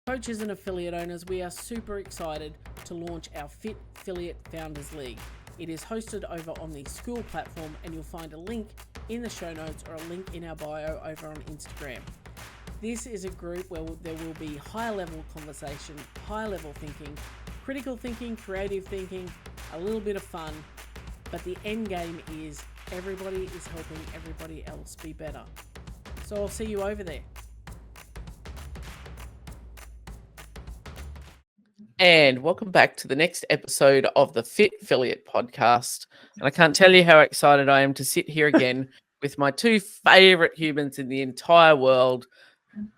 Coaches and affiliate owners, we are super excited to launch our FitFilliate Founders League. It is hosted over on the Skool platform, and you'll find a link in the show notes or a link in our bio over on Instagram. This is a group where there will be higher level conversation, higher level thinking, critical thinking, creative thinking, a little bit of fun, but the end game is everybody is helping everybody else be better. So I'll see you over there. And welcome back to the next episode of the FitFilliate podcast. And I can't tell you how excited I am to sit here again with my two favorite humans in the entire world,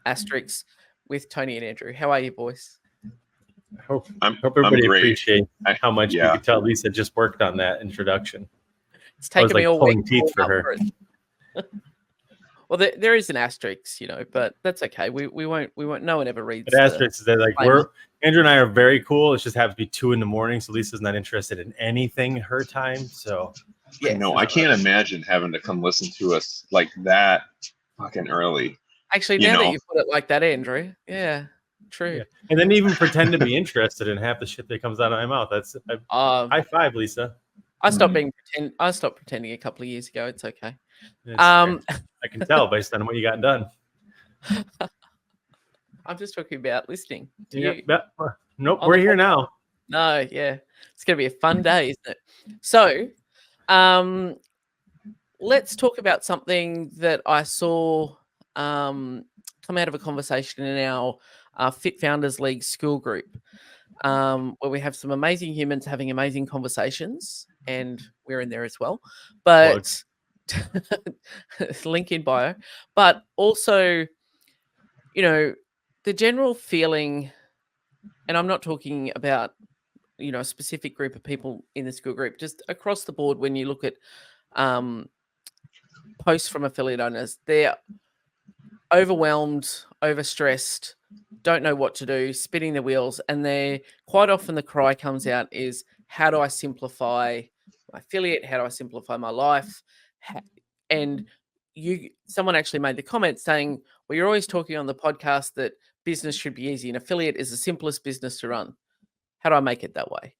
asterisks, with Tony and Andrew. How are you, boys? I hope everybody appreciates how much you could tell Lisa just worked on that introduction. It's taken me all week teeth for her. Well, there is an asterisk, but that's okay. We won't. No one ever reads. The asterisk is that Andrew and I are very cool. It just happens to be 2 a.m, so Lisa's not interested in anything her time. So yeah, no, I can't imagine having to come listen to us like that fucking early. Actually, now that you put it like that, Andrew, yeah, true. Yeah. And then even pretend to be interested in half the shit that comes out of my mouth. That's high five, Lisa. I stopped pretending a couple of years ago. It's okay. I can tell based on what you got done. I'm just talking about listening to you. Nope, On we're here now. No, yeah. It's going to be a fun day, isn't it? So, let's talk about something that I saw come out of a conversation in our Fit Founders League Skool group, where we have some amazing humans having amazing conversations, and we're in there as well. But link in bio. But also, the general feeling, and I'm not talking about, a specific group of people in the Skool group, just across the board, when you look at posts from affiliate owners, they're overwhelmed, overstressed, don't know what to do, spinning their wheels, and they quite often the cry comes out is, how do I simplify my affiliate? How do I simplify my life? And someone actually made the comment saying, well, you're always talking on the podcast that business should be easy, and affiliate is the simplest business to run. How do I make it that way?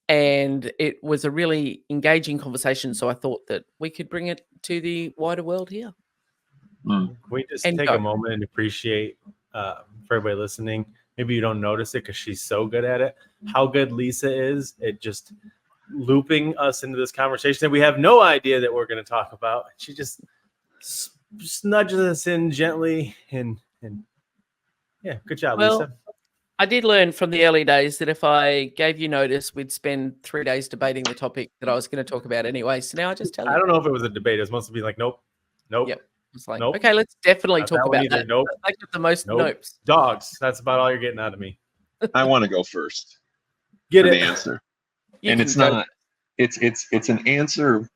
And it was a really engaging conversation, so I thought that we could bring it to the wider world here. Can we just take a moment and appreciate, for everybody listening, maybe you don't notice it because she's so good at it, how good Lisa is at just looping us into this conversation that we have no idea that we're going to talk about. She just nudges us in gently, and yeah, good job, Lisa. I did learn from the early days that if I gave you notice, we'd spend 3 days debating the topic that I was going to talk about anyway. So now I just tell you. I don't know if it was a debate. It was mostly be like, nope. Yep. It's like, nope. Okay, let's definitely talk about that. Nope. I got the most nopes. Dogs. That's about all you're getting out of me. I want to go first. Get it. The answer. And it's not. It's an answer.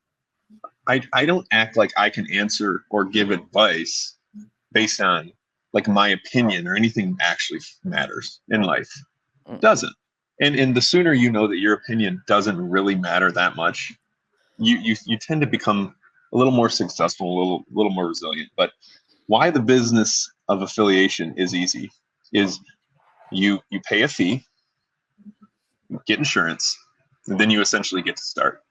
I don't act like I can answer or give advice based on like my opinion or anything actually matters in life. It doesn't. And the sooner you know that your opinion doesn't really matter that much, you tend to become a little more successful, a little more resilient. But why the business of affiliation is easy is you pay a fee, get insurance, and then you essentially get to start.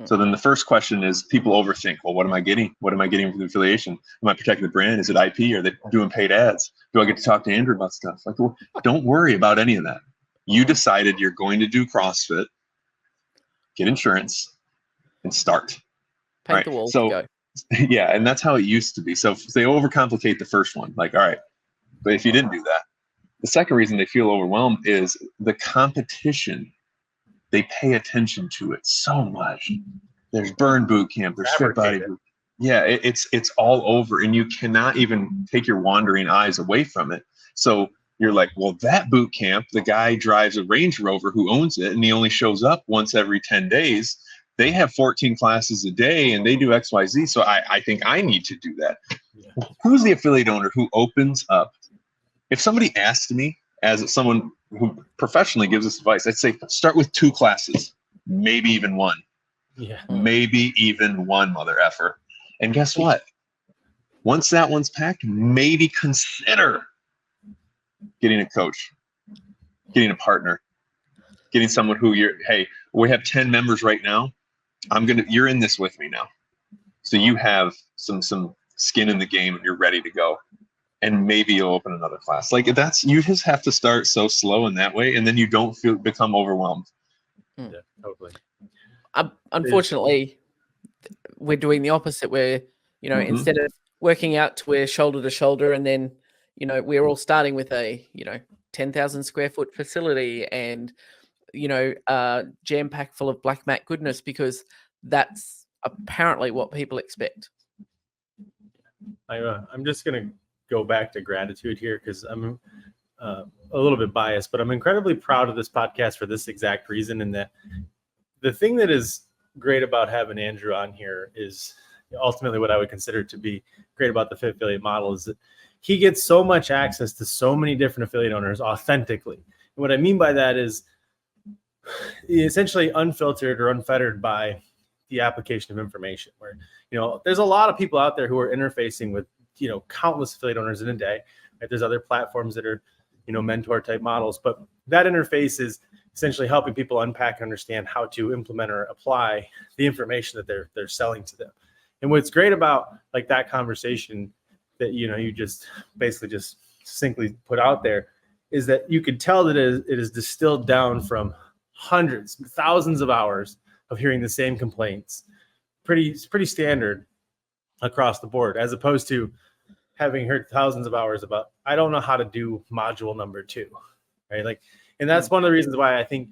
So then the first question is, people overthink, well, what am I getting? What am I getting from the affiliation? Am I protecting the brand? Is it IP? Are they doing paid ads? Do I get to talk to Andrew about stuff? Like, well, don't worry about any of that. You decided you're going to do CrossFit, get insurance, and start. Paint the walls, go. Yeah, and that's how it used to be. So if they overcomplicate the first one, like, all right, but if you didn't do that, the second reason they feel overwhelmed is the competition. They pay attention to it so much. There's burn boot camp. There's fit body boot. Yeah, it's all over, and you cannot even take your wandering eyes away from it. So you're like, well, that boot camp, the guy drives a Range Rover who owns it, and he only shows up once every 10 days. They have 14 classes a day, and they do X, Y, Z. So I think I need to do that. Yeah. Who's the affiliate owner who opens up? If somebody asked me, as someone who professionally gives us advice, I'd say start with 2 classes, maybe even 1. Yeah. Maybe even 1, mother effer. And guess what? Once that one's packed, maybe consider getting a coach, getting a partner, getting someone who hey, we have 10 members right now. You're in this with me now. So you have some skin in the game and you're ready to go. And maybe you'll open another class. Like you just have to start so slow in that way. And then you don't become overwhelmed. Yeah, totally. Unfortunately, we're doing the opposite where, instead of working out we're shoulder to shoulder, and then, we're all starting with a, 10,000 square foot facility and, jam packed full of black mat goodness, because that's apparently what people expect. I'm just going to go back to gratitude here because I'm a little bit biased, but I'm incredibly proud of this podcast for this exact reason. And that the thing that is great about having Andrew on here is ultimately what I would consider to be great about the FitFilliate model is that he gets so much access to so many different affiliate owners authentically. And what I mean by that is essentially unfiltered or unfettered by the application of information, where, there's a lot of people out there who are interfacing with, countless affiliate owners in a day. Right? There's other platforms that are, mentor type models, but that interface is essentially helping people unpack and understand how to implement or apply the information that they're selling to them. And what's great about like that conversation that, you just basically just succinctly put out there is that you could tell that it is distilled down from hundreds, thousands of hours of hearing the same complaints, pretty standard across the board, as opposed to having heard thousands of hours about, I don't know how to do module number 2, right? Like, and that's one of the reasons why I think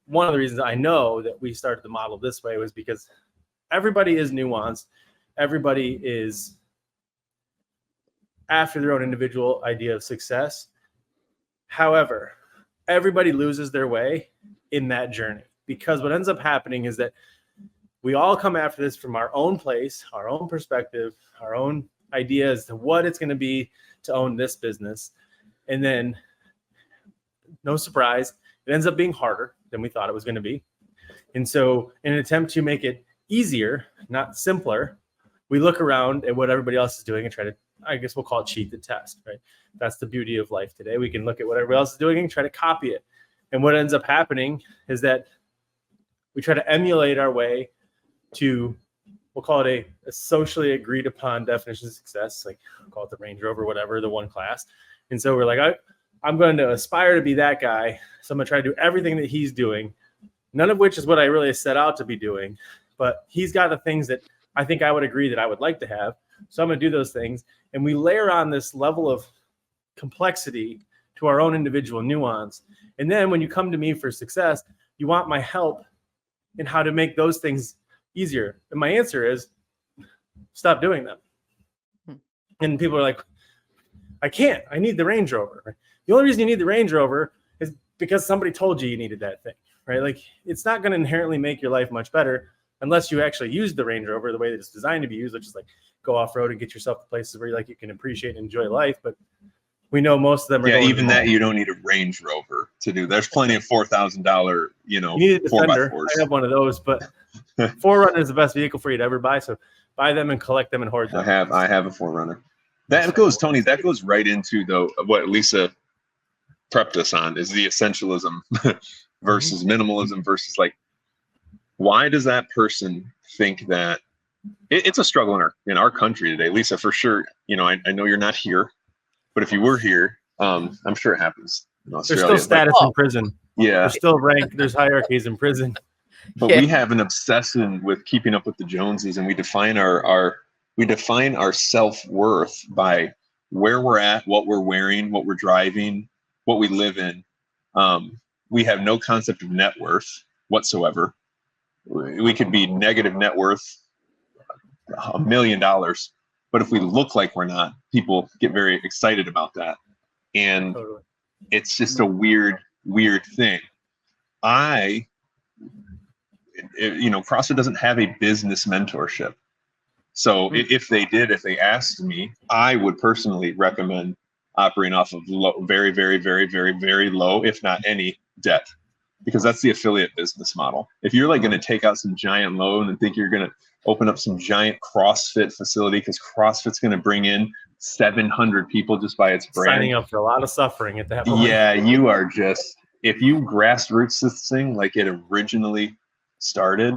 one of the reasons I know that we started the model this way was because everybody is nuanced. Everybody is after their own individual idea of success. However, everybody loses their way in that journey, because what ends up happening is that we all come after this from our own place, our own perspective, our own idea as to what it's going to be to own this business. And then, no surprise, it ends up being harder than we thought it was going to be. And so in an attempt to make it easier, not simpler, we look around at what everybody else is doing and try to, I guess we'll call it cheat the test, right? That's the beauty of life today. We can look at what everybody else is doing and try to copy it. And what ends up happening is that we try to emulate our way to, we'll call it a socially agreed upon definition of success, like we'll call it the Range Rover, whatever, the one class. And so we're like, I'm going to aspire to be that guy. So I'm going to try to do everything that he's doing, none of which is what I really set out to be doing. But he's got the things that I think I would agree that I would like to have. So I'm going to do those things. And we layer on this level of complexity to our own individual nuance. And then when you come to me for success, you want my help in how to make those things easier. And my answer is stop doing them. And people are like, I can't. I need the Range Rover. The only reason you need the Range Rover is because somebody told you needed that thing, right? Like, it's not going to inherently make your life much better unless you actually use the Range Rover the way that it's designed to be used, which is like go off road and get yourself to places where you can appreciate and enjoy life. But we know most of them are even that you don't need a Range Rover to do. There's plenty of $4,000, you need a Defender. I have one of those, but 4Runner is the best vehicle for you to ever buy. So buy them and collect them and hoard them. I have a 4Runner. That goes, Tony, that goes right into what Lisa prepped us on is the essentialism versus minimalism versus like, why does that person think that it's a struggle in our country today? Lisa, for sure, I know you're not here, but if you were here, I'm sure it happens in Australia. There's still status in prison. Yeah. There's still rank. There's hierarchies in prison. But we have an obsession with keeping up with the Joneses, and we define our self-worth by where we're at, what we're wearing, what we're driving, what we live in. We have no concept of net worth whatsoever. We could be negative net worth $1 million, but if we look like we're not, people get very excited about that. And it's just a weird thing. CrossFit doesn't have a business mentorship. So if they asked me, I would personally recommend operating off of very, very, very, very, very low, if not any debt, because that's the affiliate business model. If you're like going to take out some giant loan and think you're going to open up some giant CrossFit facility because CrossFit's going to bring in 700 people just by its brand. Signing up for a lot of suffering at that point. Yeah, you are just, if you grassroots this thing like it originally started,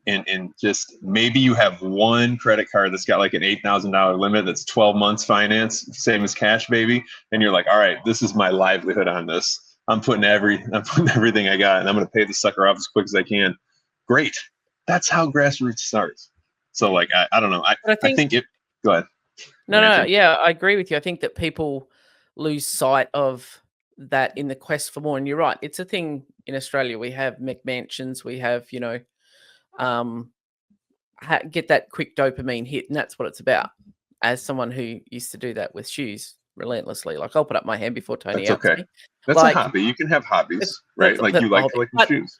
and just maybe you have one credit card that's got like an $8,000 limit that's 12 months finance, same as Cash Baby, and you're like, all right, this is my livelihood on this. I'm putting everything I got, and I'm going to pay the sucker off as quick as I can. Great. That's how grassroots starts. So like, I don't know. I think it, go ahead. No, yeah, I agree with you. I think that people lose sight of that in the quest for more. And you're right. It's a thing in Australia. We have McMansions. We have, get that quick dopamine hit. And that's what it's about. As someone who used to do that with shoes relentlessly, like I'll put up my hand before Tony. That's okay. That's like, a hobby. You can have hobbies, right? Like you like collecting shoes.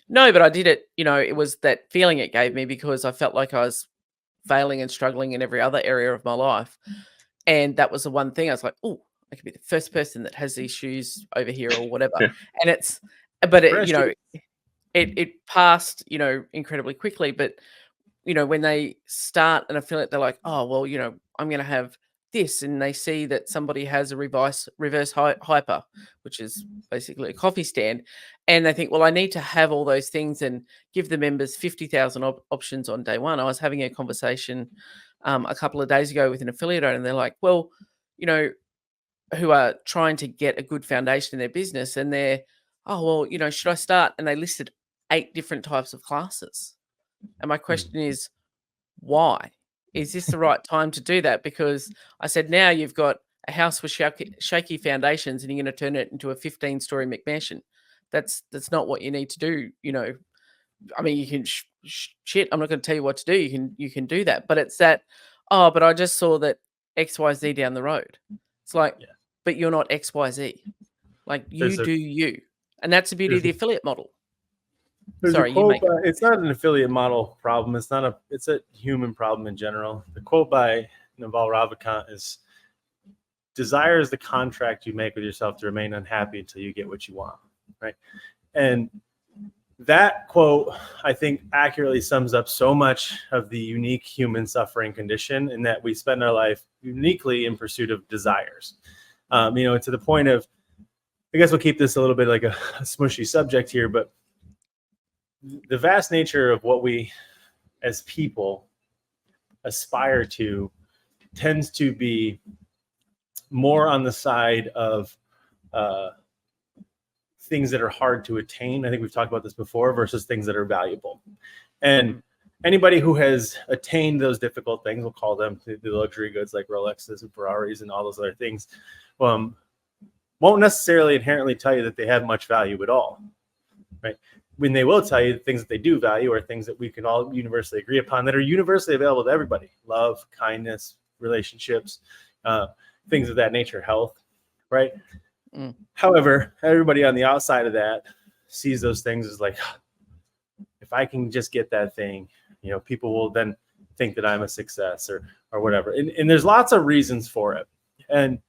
No, but I did it. It was that feeling it gave me because I felt like I was failing and struggling in every other area of my life. And that was the one thing I was like, oh, I could be the first person that has these shoes over here or whatever. And it passed, incredibly quickly. But, when they start an affiliate, they're like, oh, well, I'm going to have this. And they see that somebody has a reverse hyper, which is basically a coffee stand. And they think, well, I need to have all those things and give the members 50,000 options on day one. I was having a conversation a couple of days ago with an affiliate owner, and they're like, well, who are trying to get a good foundation in their business. And they're, oh, well, should I start? And they listed 8 different types of classes. And my question is, why? Is this the right time to do that? Because I said, now you've got a house with shaky foundations and you're going to turn it into a 15-story McMansion. That's not what you need to do. I mean, you can shit. I'm not going to tell you what to do. You can do that, but it's that. Oh, but I just saw that XYZ down the road. It's like, but you're not XYZ. Like you do you, and that's the beauty of the affiliate model. Sorry, you make it's not an affiliate model problem. It's a human problem in general. The quote by Naval Ravikant is, desire is the contract you make with yourself to remain unhappy until you get what you want. Right. And that quote, I think, accurately sums up so much of the unique human suffering condition, in that we spend our life uniquely in pursuit of desires. To the point of, I guess we'll keep this a little bit like a smushy subject here, but the vast nature of what we as people aspire to tends to be more on the side of things that are hard to attain. I think we've talked about this before, versus things that are valuable. And anybody who has attained those difficult things, we'll call them the luxury goods like Rolexes and Ferraris and all those other things, won't necessarily inherently tell you that they have much value at all, right? When they will tell you the things that they do value are things that we can all universally agree upon, that are universally available to everybody: love, kindness, relationships, things of that nature, health, right? However, everybody on the outside of that sees those things as like, if I can just get that thing, people will then think that I'm a success or whatever. And there's lots of reasons for it. And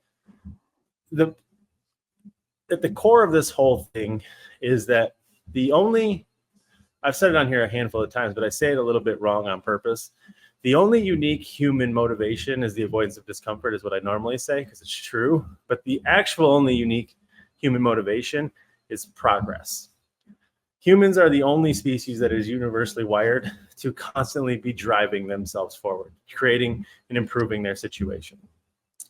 at the core of this whole thing is that I've said it on here a handful of times, but I say it a little bit wrong on purpose. The only unique human motivation is the avoidance of discomfort, is what I normally say, because it's true. But the actual only unique human motivation is progress. Humans are the only species that is universally wired to constantly be driving themselves forward, creating and improving their situation.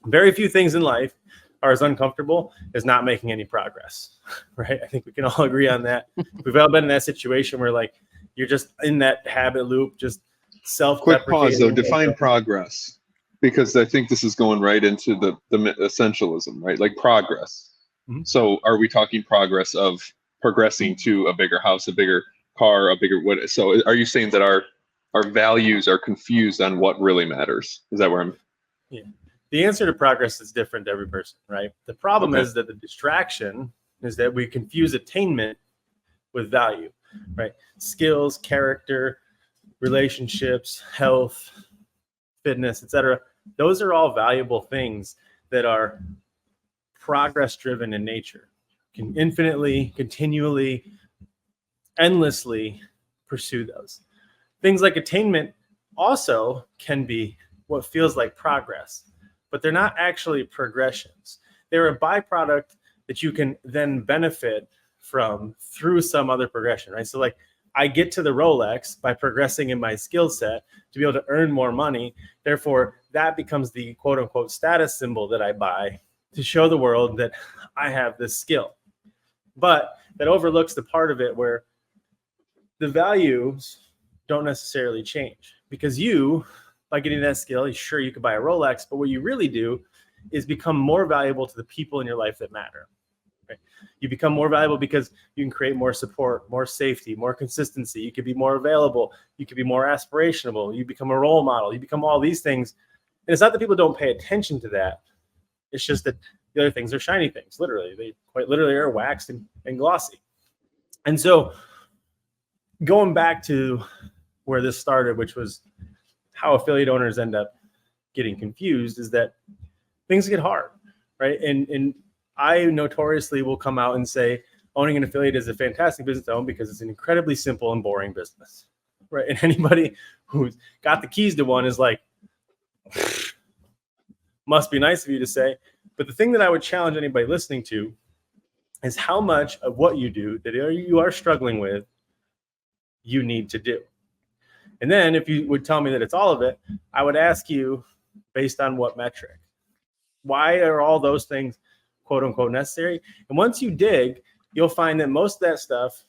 Very few things in life are as uncomfortable as not making any progress, right? I think we can all agree on that. We've all been in that situation where like you're just in that habit loop, just self-deprecating. Quick pause though, define progress, because I think this is going right into the essentialism, right? Like progress. Mm-hmm. So are we talking progress of progressing to a bigger house, a bigger car, a bigger what? So are you saying that our values are confused on what really matters? Is that where I'm? Yeah. The answer to progress is different to every person, right? The problem is that the distraction is that we confuse attainment with value, right? Skills, character, relationships, health, fitness, etc. Those are all valuable things that are progress driven in nature, can infinitely, continually, endlessly pursue those. Things like attainment also can be what feels like progress, but they're not actually progressions. They're a byproduct that you can then benefit from through some other progression, right? So like I get to the Rolex by progressing in my skill set to be able to earn more money. Therefore, that becomes the quote unquote status symbol that I buy to show the world that I have this skill. But that overlooks the part of it where the values don't necessarily change, because you, by getting that skill, sure, you could buy a Rolex, but what you really do is become more valuable to the people in your life that matter. Right? You become more valuable because you can create more support, more safety, more consistency. You could be more available. You could be more aspirational. You become a role model. You become all these things. And it's not that people don't pay attention to that. It's just that the other things are shiny things. Literally, they quite literally are waxed and glossy. And so going back to where this started, which was how affiliate owners end up getting confused, is that things get hard, right? And I notoriously will come out and say owning an affiliate is a fantastic business to own because it's an incredibly simple and boring business, right? And anybody who's got the keys to one is like, must be nice of you to say. But the thing that I would challenge anybody listening to is how much of what you do that you are struggling with, you need to do. And then if you would tell me that it's all of it, I would ask you, based on what metric? Why are all those things quote unquote necessary? And once you dig, you'll find that most of that stuff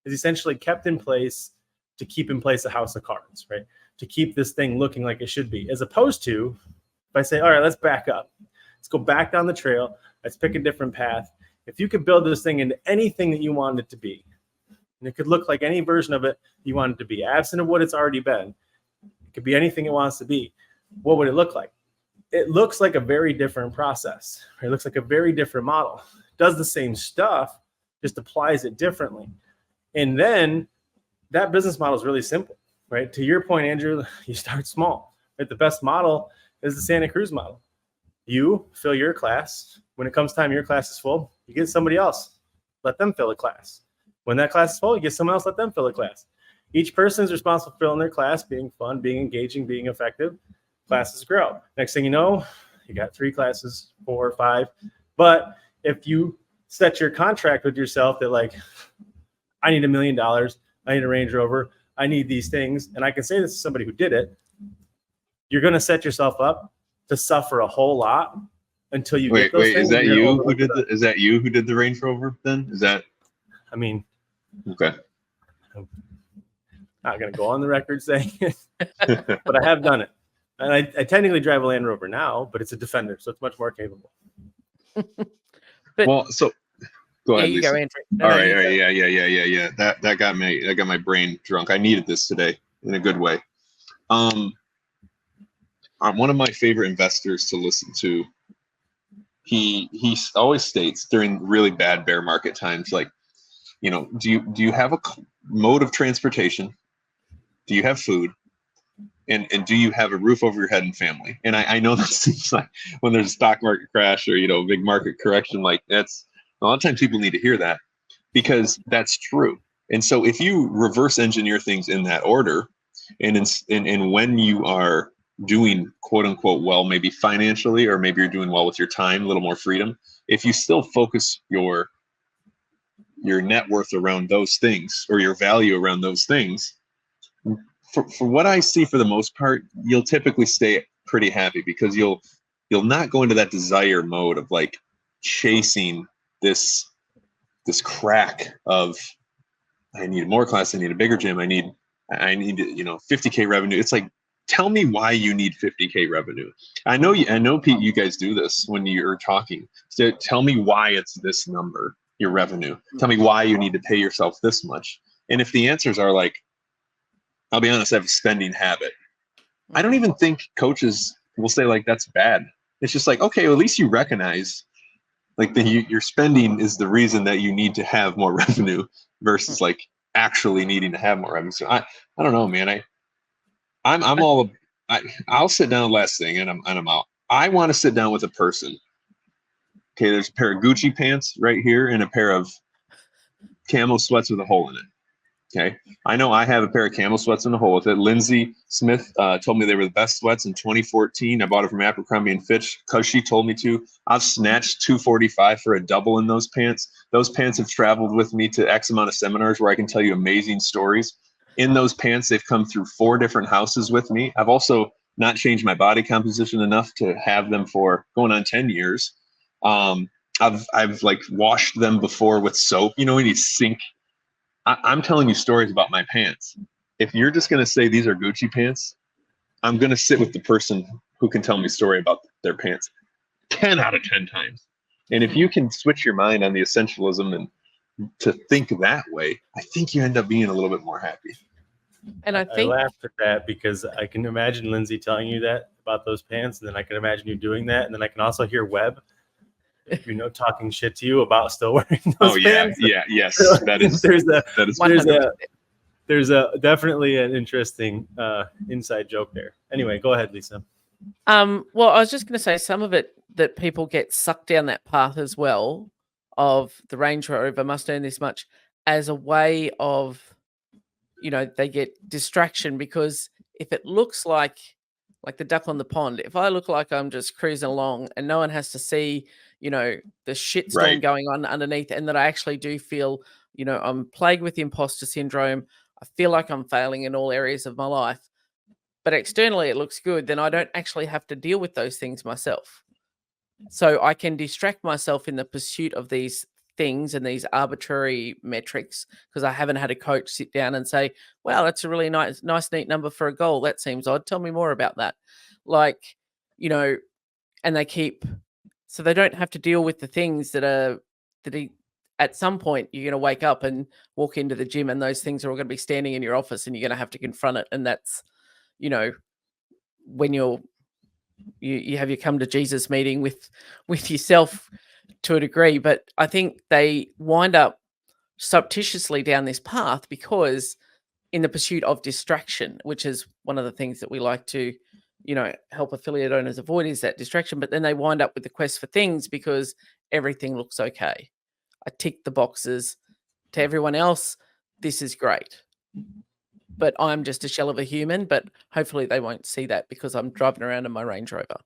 is essentially kept in place to keep in place a house of cards, right? To keep this thing looking like it should be, as opposed to if I say, all right, let's back up. Let's go back down the trail. Let's pick a different path. If you could build this thing into anything that you want it to be, and it could look like any version of it you want it to be, absent of what it's already been, it could be anything it wants to be, what would it look like? It looks like a very different process. It looks like a very different model. It does the same stuff, just applies it differently. And then that business model is really simple, right? To your point, Andrew, you start small. Right? The best model is the Santa Cruz model. You fill your class. When it comes time your class is full, you get somebody else. Let them fill a class. When that class is full, you get someone else, let them fill a class. Each person is responsible for filling their class, being fun, being engaging, being effective. Classes grow. Next thing you know, you got 3 classes, 4 or 5. But if you set your contract with yourself that like, I need $1 million, I need a Range Rover, I need these things, and I can say this to somebody who did it, you're going to set yourself up to suffer a whole lot until you get those things. Is that you who did the? Is that you who did the Range Rover? Then is that? I mean, okay. I'm not going to go on the record saying it, but I have done it. And I technically drive a Land Rover now, but it's a Defender, so it's much more capable. Well, so go ahead. You go, Andrew. All right. Yeah. That got my brain drunk. I needed this today in a good way. One of my favorite investors to listen to, he always states during really bad bear market times, like, you know, do you have a mode of transportation? Do you have food? And do you have a roof over your head and family? And I know that seems like when there's a stock market crash or, you know, big market correction, like that's a lot of times people need to hear that because that's true. And so if you reverse engineer things in that order, and when you are doing quote unquote well, maybe financially, or maybe you're doing well with your time, a little more freedom, if you still focus your net worth around those things or your value around those things, for what I see, for the most part, you'll typically stay pretty happy because you'll not go into that desire mode of like chasing this crack of I need more class, I need a bigger gym, I need 50K revenue. It's like, tell me why you need 50K revenue. I know Pete, you guys do this when you're talking. So tell me why it's this number, your revenue. Tell me why you need to pay yourself this much. And if the answers are like, I'll be honest, I have a spending habit, I don't even think coaches will say like that's bad. It's just like, okay, well, at least you recognize like your spending is the reason that you need to have more revenue versus like actually needing to have more revenue. So I don't know, man. I'll sit down last thing and I'm out. I want to sit down with a person. Okay, there's a pair of Gucci pants right here and a pair of camo sweats with a hole in it. Okay. I know I have a pair of camel sweats in the hole with it. Lindsay Smith told me they were the best sweats in 2014. I bought it from Abercrombie and Fitch because she told me to. I've snatched $245 for a double in those pants. Those pants have traveled with me to X amount of seminars where I can tell you amazing stories. In those pants, they've come through 4 different houses with me. I've also not changed my body composition enough to have them for going on 10 years. I've like washed them before with soap. You know, when you sink. I'm telling you stories about my pants. If you're just going to say these are Gucci pants, I'm going to sit with the person who can tell me a story about their pants 10 out of 10 times. And if you can switch your mind on the essentialism and to think that way, I think you end up being a little bit more happy. And I think I laughed at that because I can imagine Lindsay telling you that about those pants, and then I can imagine you doing that, and then I can also hear Webb, talking shit to you about still wearing those pants. Yes. There's definitely an interesting inside joke there. Anyway, go ahead, Lisa. Well, I was just going to say some of it that people get sucked down that path as well of the Range Rover must earn this much as a way of, they get distraction, because if it looks like the duck on the pond, if I look like I'm just cruising along and no one has to see, the shitstorm going on underneath, and that I actually do feel, I'm plagued with imposter syndrome. I feel like I'm failing in all areas of my life, but externally it looks good, then I don't actually have to deal with those things myself. So I can distract myself in the pursuit of these things and these arbitrary metrics, because I haven't had a coach sit down and say, wow, that's a really nice, neat number for a goal. That seems odd. Tell me more about that. And so they don't have to deal with the things that at some point you're going to wake up and walk into the gym, and those things are all going to be standing in your office, and you're going to have to confront it. And that's, when you have your come to Jesus meeting with yourself to a degree. But I think they wind up surreptitiously down this path because in the pursuit of distraction, which is one of the things that we like to, help affiliate owners avoid, is that distraction. But then they wind up with the quest for things because everything looks okay. I tick the boxes. To everyone else, this is great. But I'm just a shell of a human, but hopefully they won't see that because I'm driving around in my Range Rover.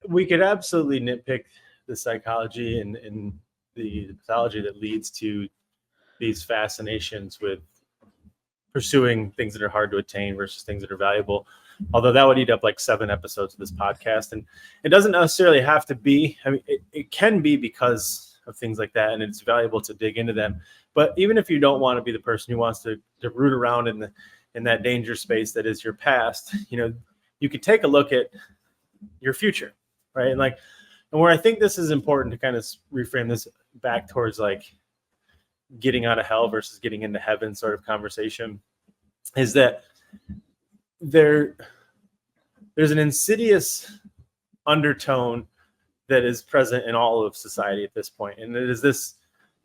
We could absolutely nitpick the psychology and the pathology that leads to these fascinations with pursuing things that are hard to attain versus things that are valuable. Although that would eat up like 7 episodes of this podcast. And it doesn't necessarily have to be. I mean, it can be because of things like that, and it's valuable to dig into them. But even if you don't want to be the person who wants to root around in that danger space that is your past, you could take a look at your future, right? And where I think this is important to kind of reframe this back towards like getting out of hell versus getting into heaven sort of conversation, is that there's an insidious undertone that is present in all of society at this point. And it is this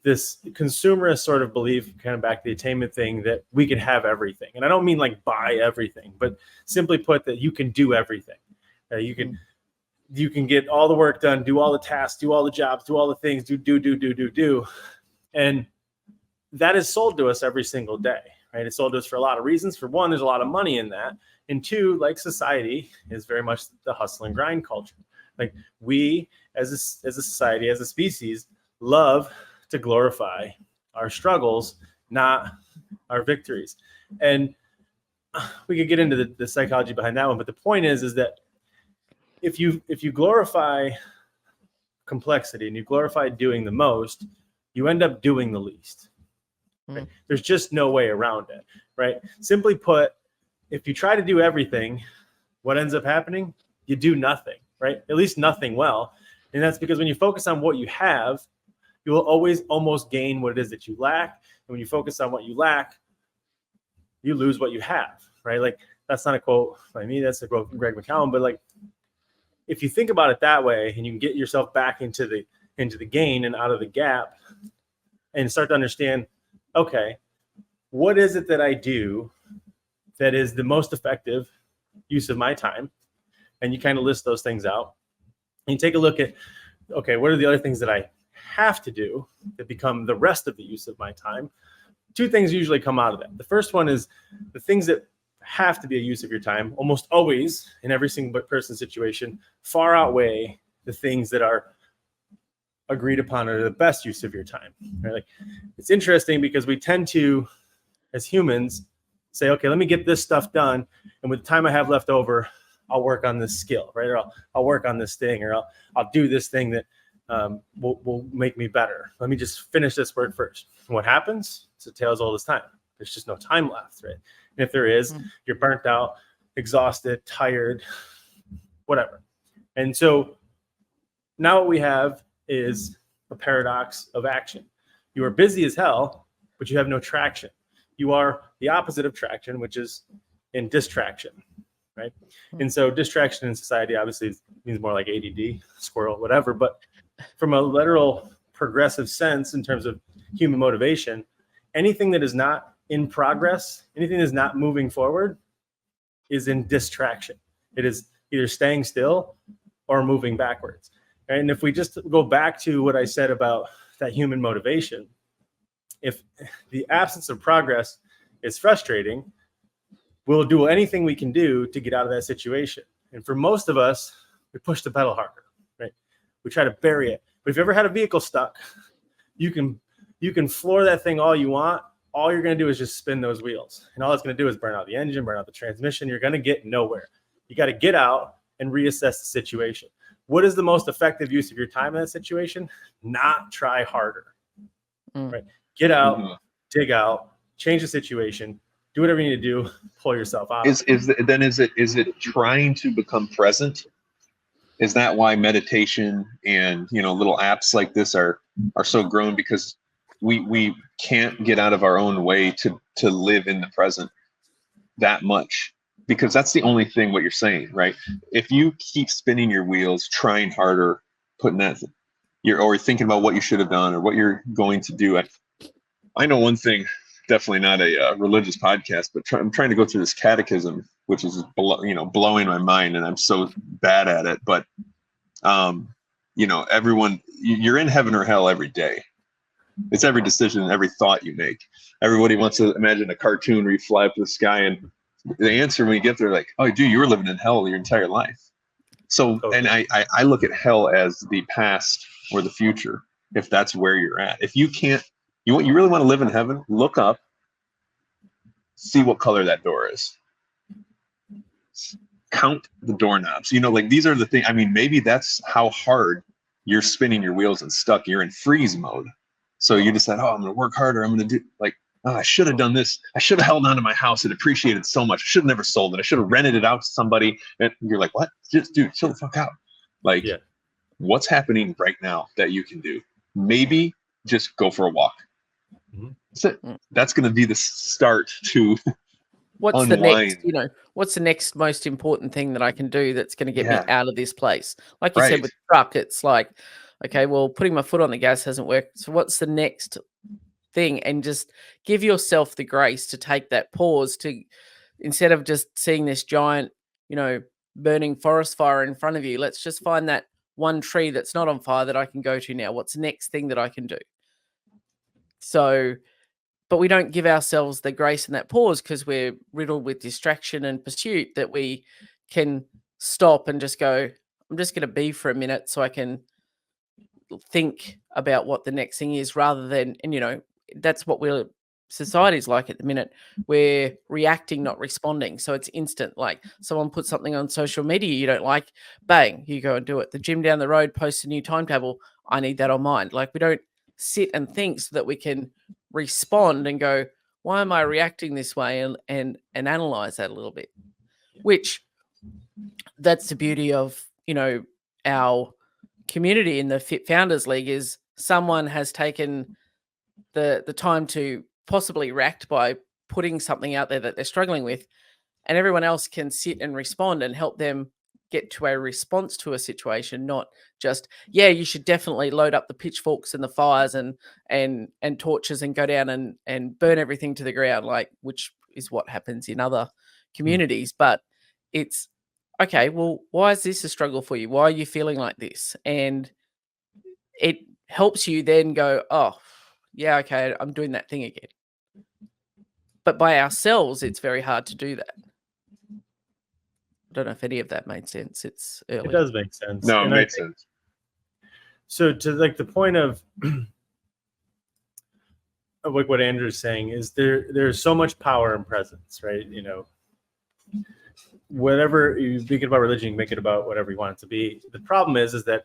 consumerist sort of belief, kind of back to the attainment thing, that we can have everything. And I don't mean like buy everything, but simply put that you can do everything. You can get all the work done, do all the tasks, do all the jobs, do all the things, do. And that is sold to us every single day, right? It's sold to us for a lot of reasons. For one, there's a lot of money in that. And two, like society is very much the hustle and grind culture. Like we as a society, as a species, love to glorify our struggles, not our victories. And we could get into the psychology behind that one. But the point is that if you glorify complexity and you glorify doing the most, you end up doing the least. Right? There's just no way around it, right? Simply put, if you try to do everything, what ends up happening? You do nothing, right? At least nothing well. And that's because when you focus on what you have, you will always almost gain what it is that you lack. And when you focus on what you lack, you lose what you have, right? Like, that's not a quote by me, that's a quote from Greg McCallum. But like, if you think about it that way, and you can get yourself back into the gain and out of the gap, and start to understand, okay, what is it that I do that is the most effective use of my time? And you kind of list those things out. And you take a look at, okay, what are the other things that I have to do that become the rest of the use of my time, two things usually come out of that. The first one is the things that have to be a use of your time, almost always in every single person situation, far outweigh the things that are agreed upon are the best use of your time. Right? Like, it's interesting because we tend to, as humans, say, okay, let me get this stuff done, and with the time I have left over, I'll work on this skill, right? Or I'll work on this thing, or I'll do this thing that will make me better. Let me just finish this work first. And what happens? It's a tale as old as time. There's just no time left, right? And if there is, you're burnt out, exhausted, tired, whatever. And so now what we have is a paradox of action. You are busy as hell, but you have no traction. You are the opposite of traction, which is in distraction, right? And so distraction in society obviously means more like ADD, squirrel, whatever. But from a literal progressive sense, in terms of human motivation, anything that is not in progress, anything that is not moving forward is in distraction. It is either staying still or moving backwards. And if we just go back to what I said about that human motivation, if the absence of progress is frustrating, we'll do anything we can do to get out of that situation. And for most of us, we push the pedal harder, right? We try to bury it. But if you ever had a vehicle stuck, you can floor that thing all you want. All you're going to do is just spin those wheels. And all it's going to do is burn out the engine, burn out the transmission. You're going to get nowhere. You got to get out and reassess the situation. What is the most effective use of your time in that situation? Not try harder, right? Get out, dig out, change the situation, do whatever you need to do, pull yourself out. Is it trying to become present? Is that why meditation and little apps like this are so grown? Because we can't get out of our own way to live in the present that much, because that's the only thing what you're saying, right? If you keep spinning your wheels, trying harder, putting that or thinking about what you should have done or what you're going to do. I know one thing, definitely not a religious podcast, but I'm trying to go through this catechism, which is blowing my mind, and I'm so bad at it. But everyone, you're in heaven or hell every day. It's every decision, every thought you make. Everybody wants to imagine a cartoon where you fly up to the sky, and the answer when you get there, like, oh, dude, you were living in hell your entire life. So, and I look at hell as the past or the future, if that's where you're at. If you can't, you really want to live in heaven, look up, see what color that door is. Count the doorknobs. These are the things. I mean, maybe that's how hard you're spinning your wheels and stuck. You're in freeze mode. So you decide, I'm going to work harder. I'm going to do I should have done this. I should have held on to my house. It appreciated so much. I should have never sold it. I should have rented it out to somebody. And you're like, what? Just dude, chill the fuck out. What's happening right now that you can do? Maybe just go for a walk. That's it. That's going to be the start to what's unwind. the next, what's the next most important thing that I can do that's going to get me out of this place? Like you said with the truck, it's like, okay, well, putting my foot on the gas hasn't worked. So what's the next thing? And just give yourself the grace to take that pause to, instead of just seeing this giant, burning forest fire in front of you, let's just find that one tree that's not on fire that I can go to now. What's the next thing that I can do? So, but we don't give ourselves the grace in that pause because we're riddled with distraction and pursuit, that we can stop and just go, I'm just going to be for a minute so I can think about what the next thing is, rather than, and that's what society's like at the minute. We're reacting, not responding. So it's instant. Like someone puts something on social media you don't like, bang, you go and do it. The gym down the road posts a new timetable. I need that on mine. Like we don't sit and think so that we can respond and go, why am I reacting this way? And analyze that a little bit, which that's the beauty of, our community in the Fit Founders League, is someone has taken the time to possibly react by putting something out there that they're struggling with, and everyone else can sit and respond and help them get to a response to a situation, not just, you should definitely load up the pitchforks and the fires and torches and go down and burn everything to the ground, like, which is what happens in other communities. But it's, okay, well, why is this a struggle for you? Why are you feeling like this? And helps you then go, oh, yeah, okay, I'm doing that thing again. But by ourselves, it's very hard to do that. I don't know if any of that made sense. It's early. It does make sense. No, and it makes sense. So to like the point of like what Andrew's saying is there's so much power in presence, right? You know, whatever you think about religion, you can make it about whatever you want it to be. The problem is that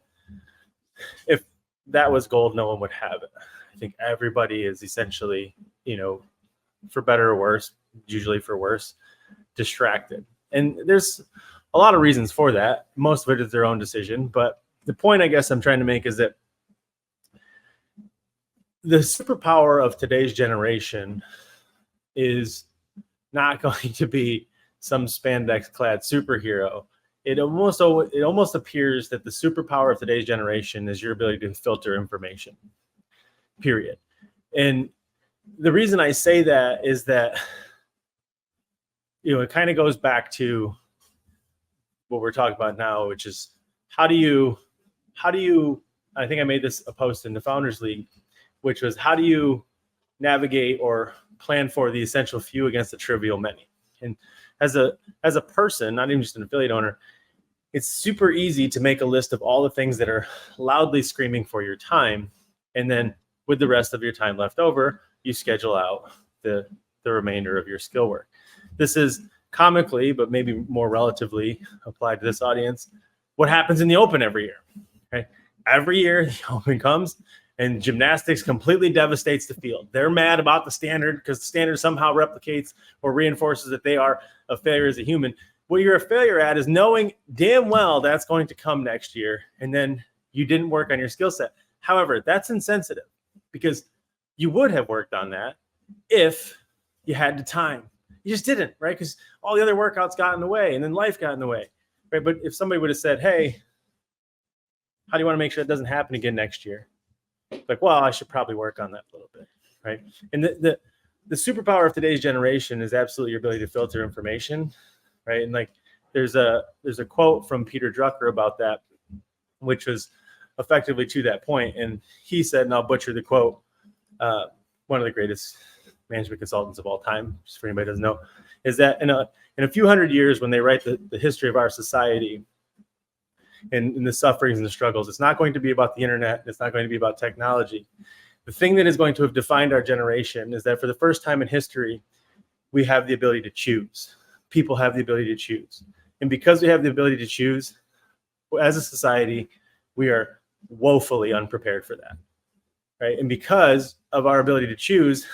if that was gold, no one would have it. I think everybody is essentially, you know, for better or worse, usually for worse, distracted. And there's a lot of reasons for that. Most of it is their own decision. But the point I guess I'm trying to make is that the superpower of today's generation is not going to be some spandex-clad superhero. It almost appears that the superpower of today's generation is your ability to filter information, period. And the reason I say that is that, you know, it kind of goes back to what we're talking about now, which is how do you, I think I made this a post in the Founders League, which was how do you navigate or plan for the essential few against the trivial many? And as a person, not even just an affiliate owner, it's super easy to make a list of all the things that are loudly screaming for your time. And then with the rest of your time left over, you schedule out the remainder of your skill work. This is comically, but maybe more relatively applied to this audience, what happens in the Open every year. Okay? Every year the Open comes and gymnastics completely devastates the field. They're mad about the standard because the standard somehow replicates or reinforces that they are a failure as a human. What you're a failure at is knowing damn well that's going to come next year, and then you didn't work on your skill set. However, that's insensitive because you would have worked on that if you had the time. You just didn't, right? Because all the other workouts got in the way, and then life got in the way, right? But if somebody would have said, hey, how do you want to make sure it doesn't happen again next year? Like, well, I should probably work on that a little bit, right? And the superpower of today's generation is absolutely your ability to filter information, right? And like there's a quote from Peter Drucker about that, which was effectively to that point. And he said, and I'll butcher the quote, one of the greatest management consultants of all time, just for anybody who doesn't know, is that in a few hundred years, when they write the history of our society and the sufferings and the struggles, it's not going to be about the internet. It's not going to be about technology. The thing that is going to have defined our generation is that for the first time in history, we have the ability to choose. People have the ability to choose. And because we have the ability to choose, as a society, we are woefully unprepared for that, right? And because of our ability to choose,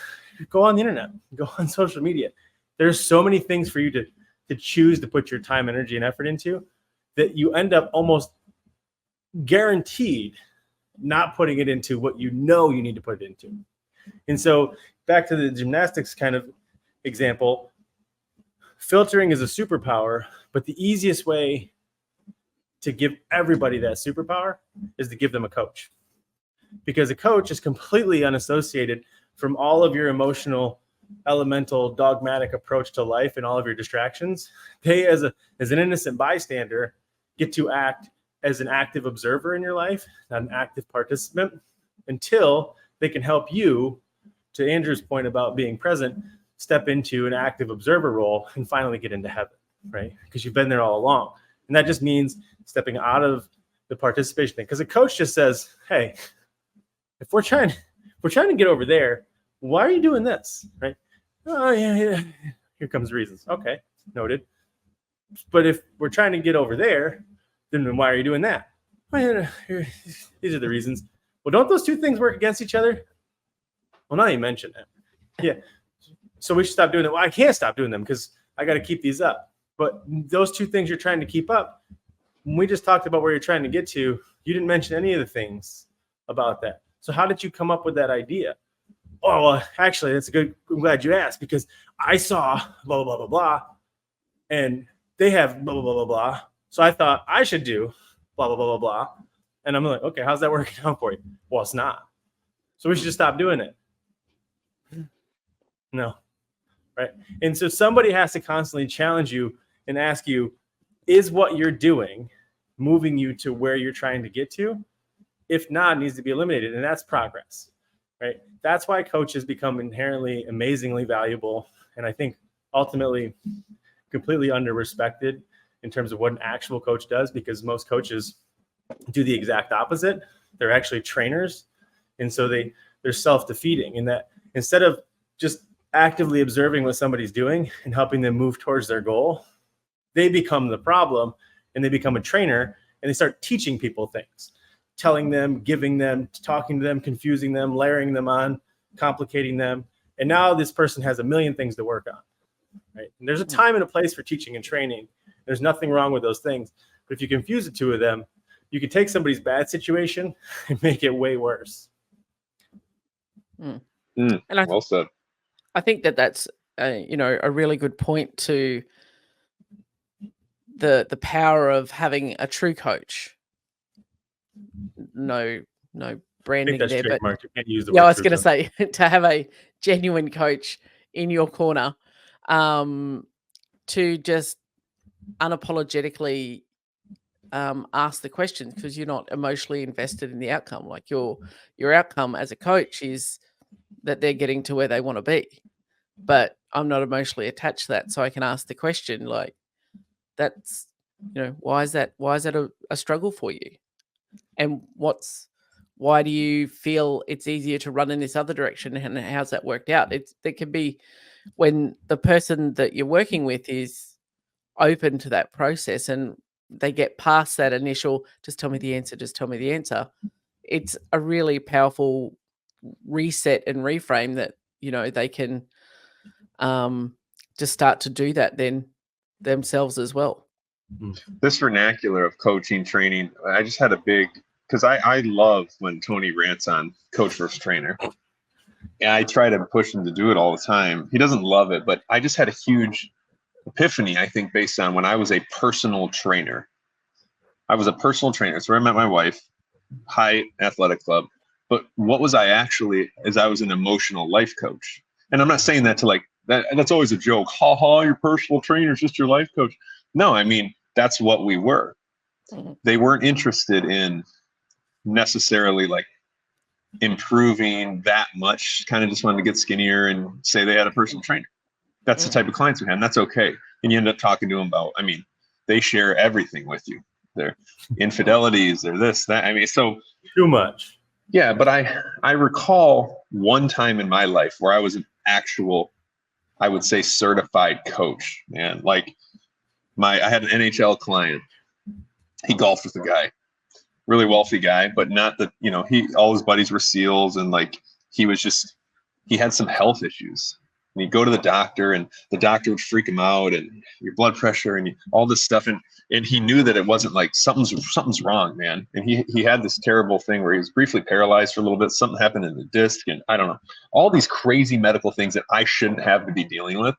go on the internet, go on social media. There's so many things for you to choose to put your time, energy, and effort into that you end up almost guaranteed not putting it into what you know you need to put it into. And so back to the gymnastics kind of example, filtering is a superpower, but the easiest way to give everybody that superpower is to give them a coach. Because a coach is completely unassociated from all of your emotional, elemental, dogmatic approach to life and all of your distractions. They, as an innocent bystander, get to act as an active observer in your life, not an active participant, until they can help you, to Andrew's point about being present, step into an active observer role and finally get into heaven, right? Because you've been there all along. And that just means stepping out of the participation thing. Because a coach just says, hey, if we're trying to get over there, why are you doing this, right? Oh, yeah. Here comes reasons. Okay, noted. But if we're trying to get over there, then why are you doing that? Well, these are the reasons. Well, don't those two things work against each other? Well, now you mention it. Yeah. So we should stop doing them. Well, I can't stop doing them because I got to keep these up. But those two things you're trying to keep up, when we just talked about where you're trying to get to, you didn't mention any of the things about that. So how did you come up with that idea? Oh, well, actually, I'm glad you asked, because I saw blah, blah, blah, blah, blah, and they have blah, blah, blah, blah, blah. So I thought I should do blah, blah, blah, blah, blah. And I'm like, okay, how's that working out for you? Well, it's not. So we should just stop doing it. No. Right. And so somebody has to constantly challenge you and ask you, is what you're doing moving you to where you're trying to get to? If not, it needs to be eliminated. And that's progress, right? That's why coaches become inherently amazingly valuable. And I think ultimately completely under-respected in terms of what an actual coach does, because most coaches do the exact opposite. They're actually trainers. And so they're self-defeating in that instead of just actively observing what somebody's doing and helping them move towards their goal, they become the problem and they become a trainer and they start teaching people things, telling them, giving them, talking to them, confusing them, layering them on, complicating them. And now this person has a million things to work on, right? And there's a time and a place for teaching and training. There's nothing wrong with those things. But if you confuse the two of them, you can take somebody's bad situation and make it way worse. And Well said. I think that's a really good point to the power of having a true coach. No branding there, but you can't use the yeah, word I was true going to coach. say to have a genuine coach in your corner, to just unapologetically ask the questions, because you're not emotionally invested in the outcome. Like your outcome as a coach is that they're getting to where they want to be, but I'm not emotionally attached to that, so I can ask the question like, that's why is that a struggle for you, and why do you feel it's easier to run in this other direction, and how's that worked out? There can be, when the person that you're working with is open to that process and they get past that initial just tell me the answer, it's a really powerful reset and reframe that they can just start to do that then themselves as well. This vernacular of coaching, training, I just had because I love when Tony rants on coach versus trainer. And I try to push him to do it all the time. He doesn't love it, but I just had a huge epiphany, I think, based on when I was a personal trainer. I was a personal trainer. So I met my wife, high athletic club. But what was I actually, is I was an emotional life coach. And I'm not saying that to like, that's always a joke. Ha ha, your personal trainer is just your life coach. No, I mean, that's what we were. They weren't interested in necessarily like improving that much, kind of just wanted to get skinnier and say they had a personal trainer. That's the type of clients we had, and that's okay. And you end up talking to them about, I mean, they share everything with you. Their infidelities, their this, that. I mean, so too much. Yeah, but I recall one time in my life where I was an actual, I would say, certified coach. Man, like I had an NHL client. He golfed with a guy, really wealthy guy, but not that, all his buddies were SEALs, and like he had some health issues. And he'd go to the doctor, and the doctor would freak him out, and your blood pressure and all this stuff. And he knew that it wasn't like something's wrong, man. And he had this terrible thing where he was briefly paralyzed for a little bit. Something happened in the disc, and I don't know, all these crazy medical things that I shouldn't have to be dealing with,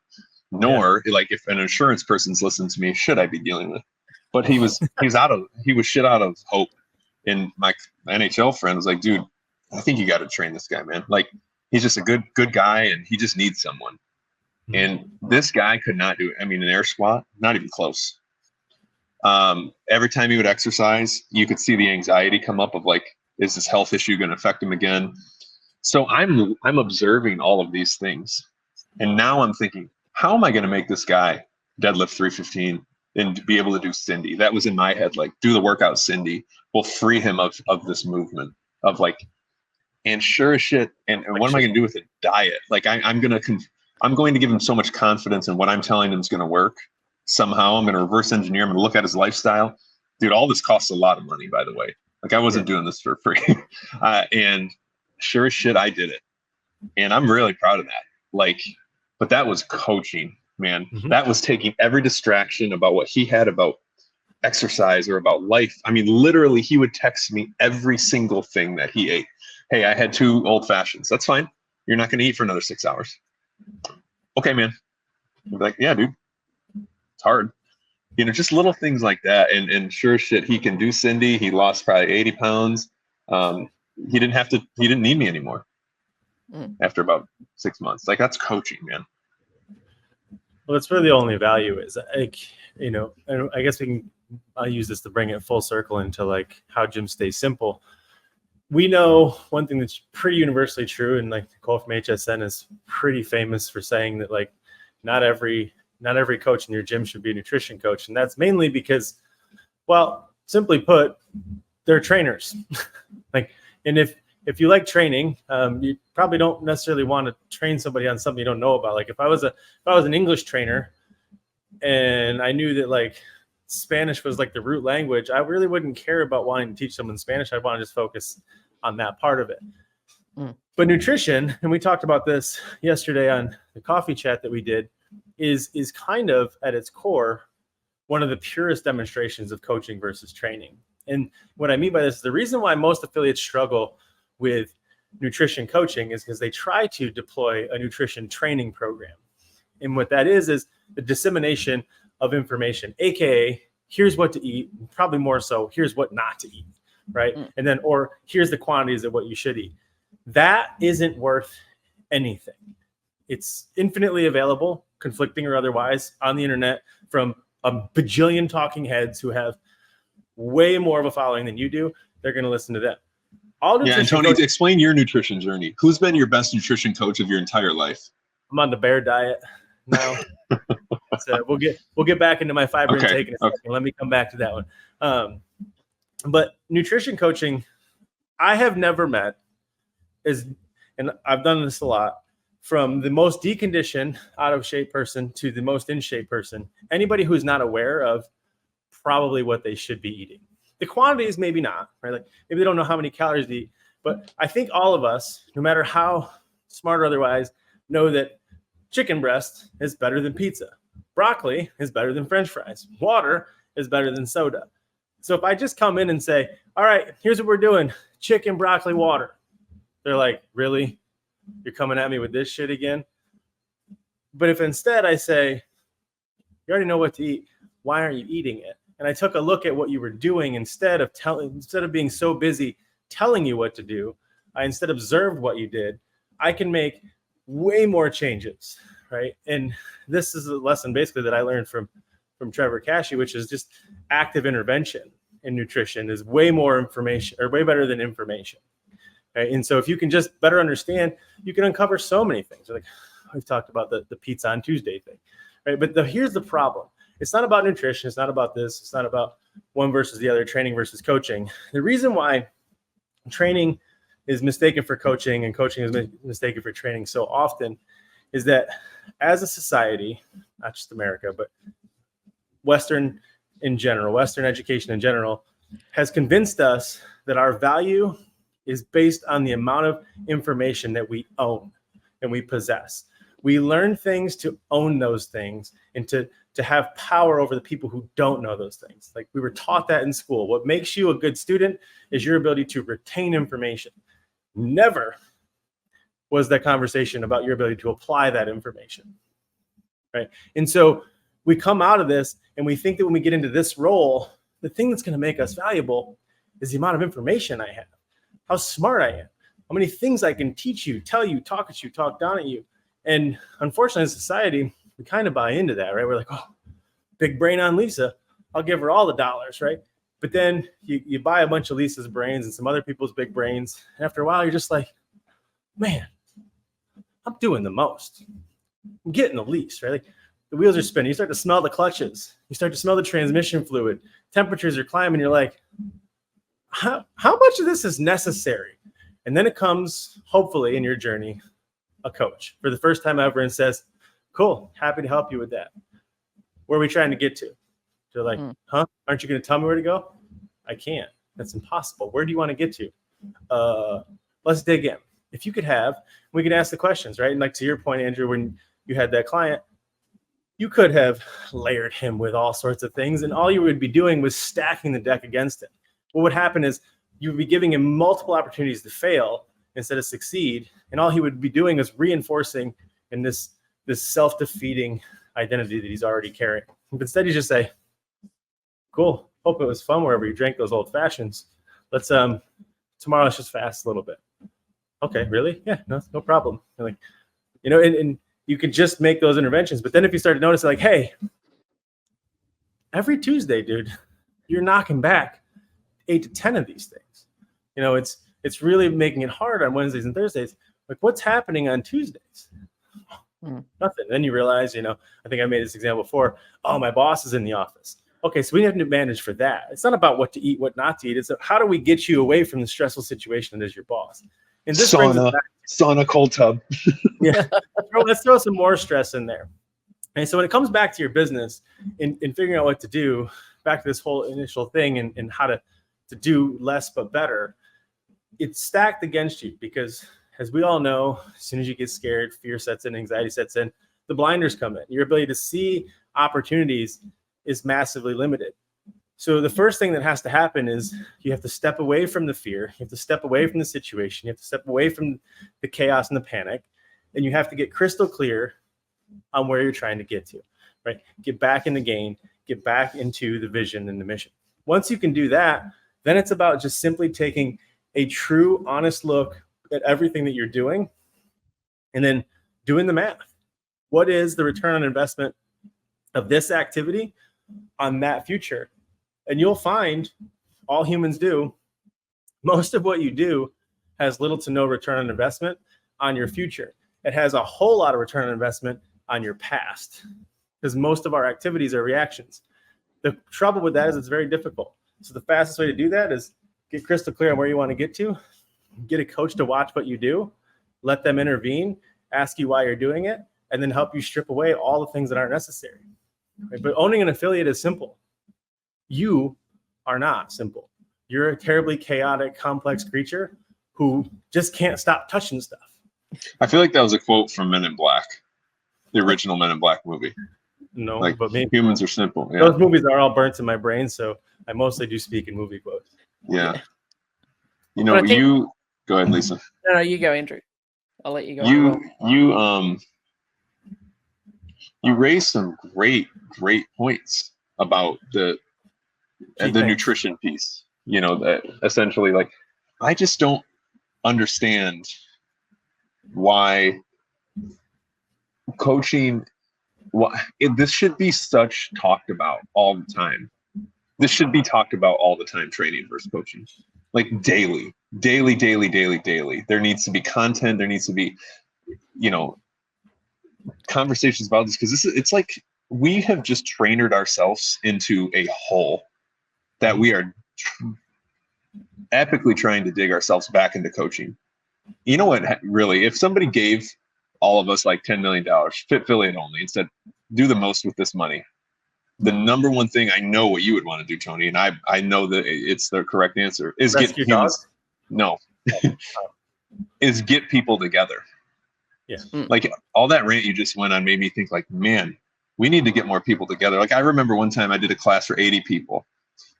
nor like if an insurance person's listening to me, should I be dealing with? But he was shit out of hope. And my NHL friend was like, dude, I think you got to train this guy, man. Like, he's just a good guy, and he just needs someone. And this guy could not do it. I mean, an air squat, not even close. Every time he would exercise, you could see the anxiety come up of like, is this health issue going to affect him again? So I'm observing all of these things. And now I'm thinking, how am I going to make this guy deadlift 315 and be able to do Cindy? That was in my head, like, do the workout Cindy will free him of this movement of like, and sure as shit. And what am I going to do with a diet? Like I'm going to give him so much confidence in what I'm telling him is going to work. Somehow I'm going to reverse engineer. I'm going to look at his lifestyle. Dude, all this costs a lot of money, by the way. Like I wasn't doing this for free. And sure as shit, I did it. And I'm really proud of that. Like, but that was coaching, man. That was taking every distraction about what he had about exercise or about life. I mean, literally, he would text me every single thing that he ate. Hey, I had 2 old fashions. That's fine. You're not going to eat for another 6 hours. Okay, man. I'd be like, yeah, dude. It's hard. Just little things like that. And sure as shit, he can do Cindy. He lost probably 80 pounds. He didn't need me anymore after about 6 months. Like, that's coaching, man. Well, that's where the only value is. Like, and I guess I'll use this to bring it full circle into like how gyms stay simple. we know one thing that's pretty universally true, and like Nicole from HSN is pretty famous for saying that like not every coach in your gym should be a nutrition coach. And that's mainly because, well, simply put, they're trainers. And if you like training, you probably don't necessarily want to train somebody on something you don't know about. Like if I was an English trainer and I knew that like Spanish was like the root language, I really wouldn't care about wanting to teach someone Spanish. I'd want to just focus on that part of it. But nutrition, and we talked about this yesterday on the coffee chat that we did, is kind of at its core one of the purest demonstrations of coaching versus training. And what I mean by this is the reason why most affiliates struggle with nutrition coaching is because they try to deploy a nutrition training program. And what that is the dissemination of information, aka here's what to eat, probably more so here's what not to eat, right? And then, or here's the quantities of what you should eat. That isn't worth anything. It's infinitely available, conflicting or otherwise, on the internet from a bajillion talking heads who have way more of a following than you do. They're going to listen to them. And Tony, explain your nutrition journey. Who's been your best nutrition coach of your entire life? I'm on the bear diet now. So we'll get back into my fiber intake in a second. Let me come back to that one. But nutrition coaching, I have never met and I've done this a lot, from the most deconditioned, out of shape person to the most in shape person. Anybody who's not aware of probably what they should be eating. The quantities, maybe not, right? Like maybe they don't know how many calories to eat, but I think all of us, no matter how smart or otherwise, know that chicken breast is better than pizza. Broccoli is better than French fries. Water is better than soda. So if I just come in and say, all right, here's what we're doing: chicken, broccoli, water. They're like, really? You're coming at me with this shit again? But if instead I say, you already know what to eat, why aren't you eating it? And I took a look at what you were doing instead of being so busy telling you what to do, I instead observed what you did. I can make way more changes, right? And this is a lesson basically that I learned from Trevor Cashy, which is just active intervention in nutrition is way more information, or way better than information. Right? And so if you can just better understand, you can uncover so many things. Like we've talked about the pizza on Tuesday thing, right? But here's the problem. It's not about nutrition. It's not about this. It's not about one versus the other, training versus coaching. The reason why training is mistaken for coaching and coaching is mistaken for training so often is that as a society, not just America, but Western in general, Western education in general, has convinced us that our value is based on the amount of information that we own and we possess. We learn things to own those things and to have power over the people who don't know those things. Like we were taught that in school. What makes you a good student is your ability to retain information. Never was that conversation about your ability to apply that information, right? And so we come out of this and we think that when we get into this role, the thing that's going to make us valuable is the amount of information I have, how smart I am, how many things I can teach you, tell you, talk at you, talk down at you. And unfortunately, in society, we kind of buy into that, right? We're like, oh, big brain on Lisa. I'll give her all the dollars, right? But then you buy a bunch of Lisa's brains and some other people's big brains. And after a while, you're just like, man, I'm doing the most. I'm getting the least, right? Like the wheels are spinning. You start to smell the clutches. You start to smell the transmission fluid. Temperatures are climbing. You're like, how much of this is necessary? And then it comes, hopefully, in your journey, a coach for the first time ever and says, cool, happy to help you with that. Where are we trying to get to? They're like, huh? Aren't you going to tell me where to go? I can't. That's impossible. Where do you want to get to? Let's dig in. If you could we could ask the questions, right? And like to your point, Andrew, when you had that client, you could have layered him with all sorts of things, and all you would be doing was stacking the deck against him. What would happen is you would be giving him multiple opportunities to fail instead of succeed, and all he would be doing is reinforcing in this self-defeating identity that he's already carrying. But instead, you just say, cool, hope it was fun wherever you drank those old fashions. Let's tomorrow let's just fast a little bit. Okay, really? Yeah, no problem. And like, and you can just make those interventions. But then if you start to notice, like, hey, every Tuesday, dude, you're knocking back 8 to 10 of these things. It's really making it hard on Wednesdays and Thursdays. Like, what's happening on Tuesdays? Nothing. Then you realize, I think I made this example before. Oh, my boss is in the office. Okay, so we have to manage for that. It's not about what to eat, what not to eat. It's how do we get you away from the stressful situation that is your boss? And this sauna, cold tub. Yeah, let's throw some more stress in there. And so when it comes back to your business in figuring out what to do, back to this whole initial thing and how to do less but better, it's stacked against you because, as we all know, as soon as you get scared, fear sets in, anxiety sets in, the blinders come in. Your ability to see opportunities is massively limited. So the first thing that has to happen is you have to step away from the fear. You have to step away from the situation. You have to step away from the chaos and the panic. And you have to get crystal clear on where you're trying to get to, right? Get back in the game, get back into the vision and the mission. Once you can do that, then it's about just simply taking a true, honest look at everything that you're doing and then doing the math. What is the return on investment of this activity on that future? And you'll find, all humans do, most of what you do has little to no return on investment on your future. It has a whole lot of return on investment on your past, because most of our activities are reactions. The trouble with that is it's very difficult. So the fastest way to do that is get crystal clear on where you want to get to, get a coach to watch what you do, let them intervene, ask you why you're doing it, and then help you strip away all the things that aren't necessary. Right? But owning an affiliate is simple. You are not simple. You're a terribly chaotic, complex creature who just can't stop touching stuff. I feel like that was a quote from Men in Black, the original Men in Black movie. No, like, but maybe humans are simple. Yeah. Those movies are all burnt in my brain, so I mostly do speak in movie quotes. Yeah. You go ahead, Lisa. No, you go, Andrew. I'll let you go. You raised some great points about the nutrition piece. That essentially, like, I just don't understand why coaching. This should be talked about all the time. This should be talked about all the time. Training versus coaching, like daily. There needs to be content. There needs to be, conversations about this, because it's like we have just trained ourselves into a hole that we are epically trying to dig ourselves back into coaching. You know what? Really, if somebody gave all of us like $10 million, FitFilliate only, and said, do the most with this money, the number one thing I know what you would want to do, Tony, and I know that it's the correct answer, is rescue dogs? No. Is get people together. Yeah. Like, all that rant you just went on made me think, like, man, we need to get more people together. Like, I remember one time I did a class for 80 people.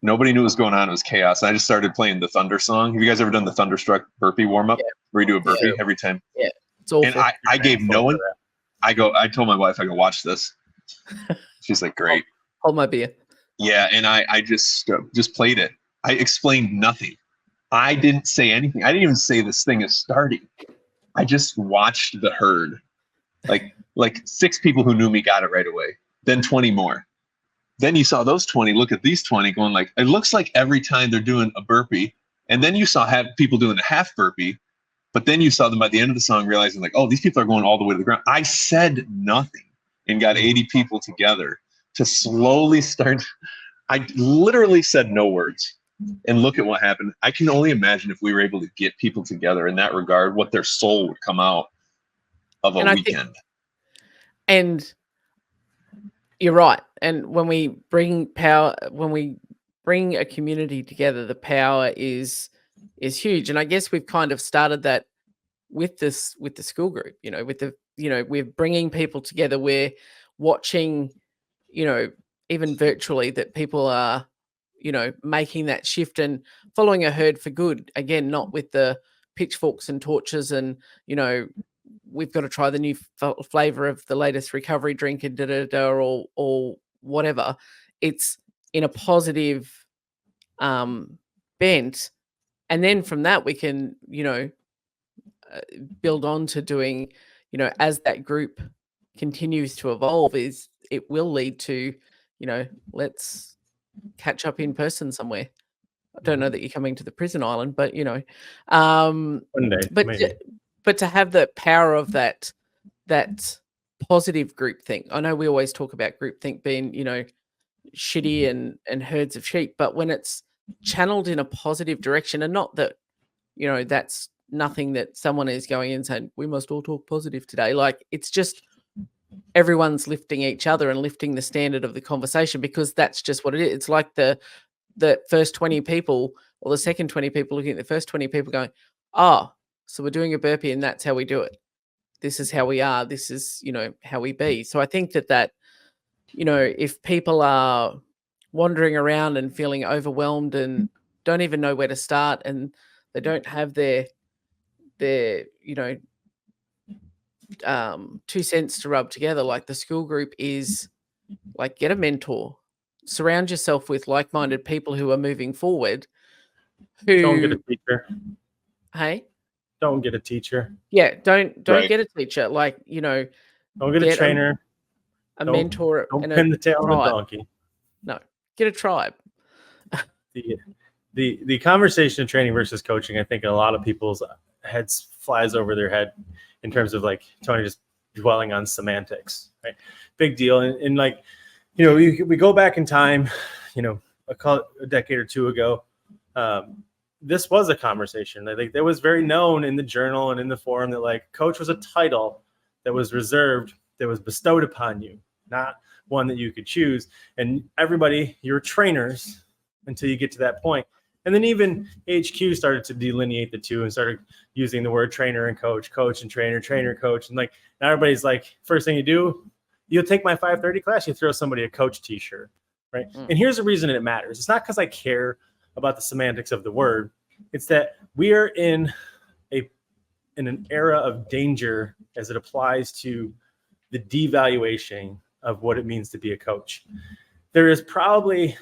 Nobody knew what was going on. It was chaos. And I just started playing the Thunder song. Have you guys ever done the Thunderstruck burpee warm-up? Yeah. Where you do a burpee every time? Yeah. It's awful. And I gave no one. I told my wife, I go, watch this. She's like, great. Hold my beer. Yeah, and I just played it. I explained nothing. I didn't say anything. I didn't even say this thing is starting. I just watched the herd. Like 6 people who knew me got it right away. Then 20 more. Then you saw those 20 look at these 20 going like, it looks like every time they're doing a burpee. And then you saw people doing a half burpee. But then you saw them by the end of the song realizing, like, oh, these people are going all the way to the ground. I said nothing and got 80 people together to slowly start. I literally said no words. And look at what happened. I can only imagine if we were able to get people together in that regard, what their soul would come out of a weekend. And you're right. And when we bring a community together, the power is huge. And I guess we've kind of started that with the Skool group, we're bringing people together. We're watching, even virtually, that people are, making that shift and following a herd for good. Again, not with the pitchforks and torches and, we've got to try the new flavor of the latest recovery drink and or whatever. It's in a positive bent. And then from that, we can, build on to doing, as that group continues to evolve, it will lead to, let's catch up in person somewhere. I don't know that you're coming to the prison island, but One day, maybe. But to have the power of that positive group think. I know we always talk about group think being, shitty and herds of sheep, but when it's channeled in a positive direction, and not that, that's nothing that someone is going in saying, we must all talk positive today. Like, it's just everyone's lifting each other and lifting the standard of the conversation, because that's just what it is. It's like the first 20 people or the second 20 people looking at the first 20 people going, oh, so we're doing a burpee and that's how we do it. This is how we are. This is, how we be. So I think that, if people are wandering around and feeling overwhelmed and don't even know where to start, and they don't have their 2 cents to rub together, like the Skool group is, like, get a mentor, surround yourself with like-minded people who are moving forward. Don't get a teacher. Hey? Don't get a teacher. Yeah, don't Right. get a teacher. Like, Don't get a trainer. Don't- mentor. Don't and pin the tail on a tribe. donkey. No, get a tribe. The conversation of training versus coaching, I think a lot of people's heads flies over their head in terms of, like, Tony just dwelling on semantics, right? Big deal. And like, we go back in time, a decade or two ago, this was a conversation. I think that was very known in the journal and in the forum that, like, coach was a title that was reserved, that was bestowed upon you, not one that you could choose. And everybody, you're trainers until you get to that point. And then even HQ started to delineate the two and started using the word trainer and coach and trainer, coach. And, like, now everybody's like, first thing you do, you'll take my 5:30 class, you throw somebody a coach t-shirt, right? And here's the reason it matters. It's not because I care about the semantics of the word. It's that we are in an era of danger as it applies to the devaluation of what it means to be a coach. There is probably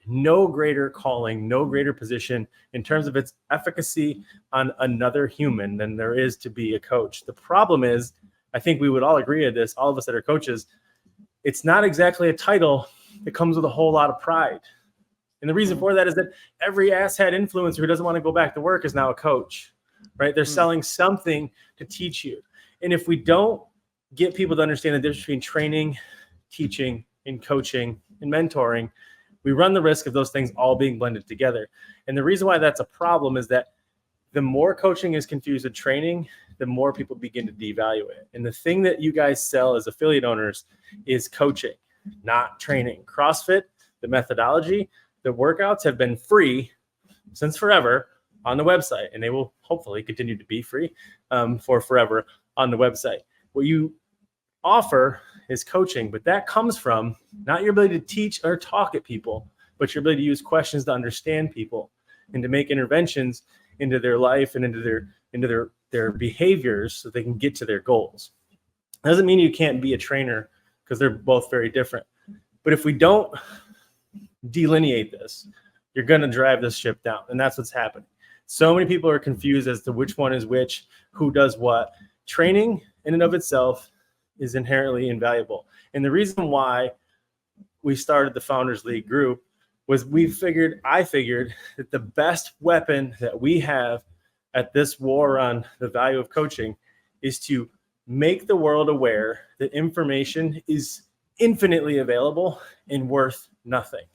no greater calling, no greater position in terms of its efficacy on another human than there is to be a coach. The problem is, I think we would all agree to this, all of us that are coaches, it's not exactly a title that comes with a whole lot of pride. And the reason for that is that every asshat influencer who doesn't want to go back to work is now a coach, right? They're selling something to teach you. And if we don't get people to understand the difference between training, teaching, and coaching and mentoring, we run the risk of those things all being blended together. And the reason why that's a problem is that the more coaching is confused with training, the more people begin to devalue it. And the thing that you guys sell as affiliate owners is coaching, not training. CrossFit, the methodology, the workouts have been free since forever on the website, and they will hopefully continue to be free for forever on the website. What you offer is coaching, but that comes from not your ability to teach or talk at people, but your ability to use questions to understand people and to make interventions into their life and into their behaviors so they can get to their goals. It doesn't mean you can't be a trainer, because they're both very different. But if we don't delineate this, you're going to drive this ship down. And that's what's happening. So many people are confused as to which one is which, who does what. Training in and of itself is inherently invaluable. And the reason why we started the Founders League group was I figured that the best weapon that we have at this war on the value of coaching is to make the world aware that information is infinitely available and worth nothing.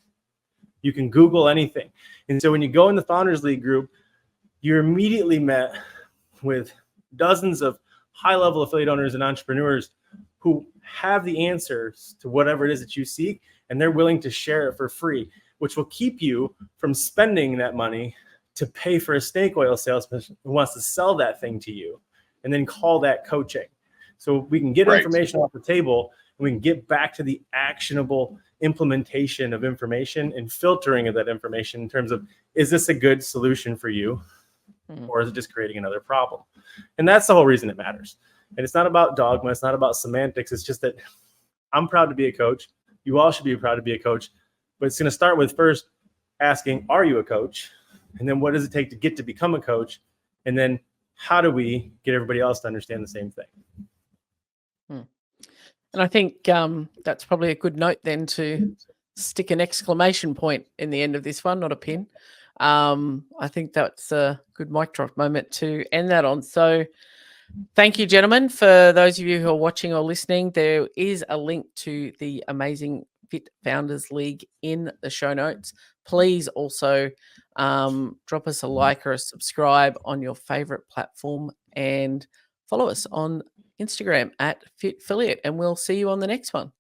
You can Google anything. And so when you go in the Founders League group, you're immediately met with dozens of high-level affiliate owners and entrepreneurs who have the answers to whatever it is that you seek, and they're willing to share it for free, which will keep you from spending that money to pay for a snake oil salesman who wants to sell that thing to you and then call that coaching. So we can get information off the table, and we can get back to the actionable implementation of information and filtering of that information in terms of, is this a good solution for you, or is it just creating another problem? And that's the whole reason it matters. And it's not about dogma. It's not about semantics. It's just that I'm proud to be a coach. You all should be proud to be a coach. But it's going to start with first asking, are you a coach? And then what does it take to get to become a coach? And then how do we get everybody else to understand the same thing? And I think that's probably a good note then to stick an exclamation point in the end of this one, not a pin. I think that's a good mic drop moment to end that on. So thank you, gentlemen. For those of you who are watching or listening, there is a link to the amazing Fit Founders League in the show notes. Please also drop us a like or a subscribe on your favorite platform and follow us on Instagram at FitFilliate, and we'll see you on the next one.